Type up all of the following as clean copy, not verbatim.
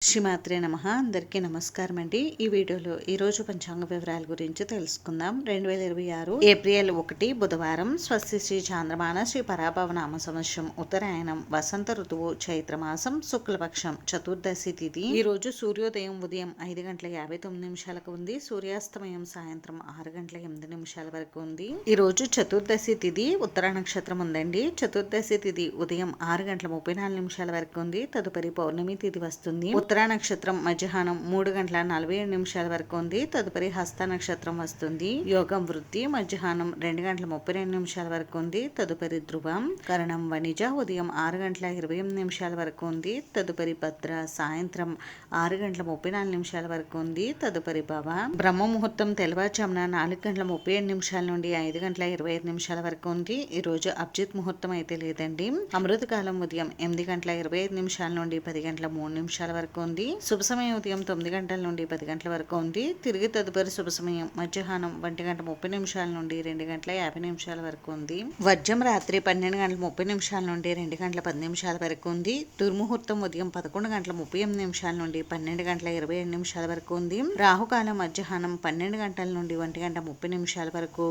శ్రీమాత్రే నమః. అందరికీ నమస్కారం అండి. ఈ వీడియోలో ఈరోజు పంచాంగ వివరాల గురించి తెలుసుకుందాం. 2026 ఏప్రిల్ 1 బుధవారం. స్వస్తి శ్రీ చాంద్రమాన శ్రీ పరాభవ నామ సంవత్సరం ఉత్తరాయణం వసంత ఋతువు చైత్రమాసం శుక్లపక్షం చతుర్దశి తిథి. ఈ రోజు సూర్యోదయం ఉదయం 5:59 ఉంది. సూర్యాస్తమయం సాయంత్రం 6:08 వరకు ఉంది. ఈ రోజు చతుర్దశి తిథి ఉత్తర నక్షత్రం ఉందండి. చతుర్దశి తిథి ఉదయం 6:34 వరకు ఉంది. తదుపరి పౌర్ణమి తిథి వస్తుంది. ఉత్తర నక్షత్రం మధ్యాహ్నం 3:47 వరకు ఉంది. తదుపరి హస్త నక్షత్రం వస్తుంది. యోగం వృద్ధి మధ్యాహ్నం 2:32 వరకు ఉంది. తదుపరి ధ్రువం. కరణం వణిజ ఉదయం 6:28 వరకు ఉంది. తదుపరి భద్ర సాయంత్రం 6:34 వరకు ఉంది. తదుపరి భవ. బ్రహ్మ ముహూర్తం తెల్లవారుజామున 4:37 నుండి 5:25 వరకు ఉంది. ఈ రోజు అభిజిత్ ముహూర్తం అయితే లేదండి. అమృతకాలం ఉదయం 8:25 నుండి 10:03 వరకు ఉంది. శుభ సమయం ఉదయం 9 గంటల నుండి 10 గంటల వరకు ఉంది. తిరిగి తదుపరి శుభ సమయం మధ్యాహ్నం 1:30 నుండి 2:50 వరకు ఉంది. వజ్రం రాత్రి 12:30 నుండి 2:10 వరకు ఉంది. దుర్ముహూర్తం ఉదయం 11:38 నుండి 12:27 వరకు ఉంది. రాహుకాలం మధ్యాహ్నం 12 గంటల నుండి 1:30 వరకు.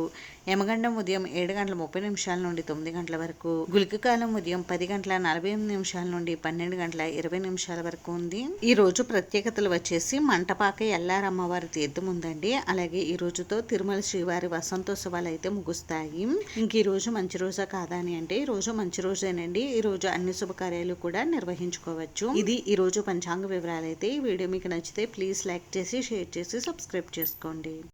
యమగండం ఉదయం 7:30 నుండి 9 గంటల వరకు. గుళిక కాలం ఉదయం 10:48 నుండి 12:20 వరకు ఉంది. ఈ రోజు ప్రత్యేకతలు వచ్చేసి మంటపాక ఎల్లారమ్మవారి తీర్థం ఉందండి. అలాగే ఈ రోజుతో తిరుమల శ్రీవారి వసంతోత్సవాలు అయితే ముగుస్తాయి. ఇంక ఈ రోజు మంచి రోజా కాదా అని అంటే ఈ రోజు మంచి రోజేనండి. ఈ రోజు అన్ని శుభకార్యాలు కూడా నిర్వహించుకోవచ్చు. ఇది ఈ రోజు పంచాంగ వివరాలు అయితే. ఈ వీడియో మీకు నచ్చితే ప్లీజ్ లైక్ చేసి షేర్ చేసి సబ్స్క్రైబ్ చేసుకోండి.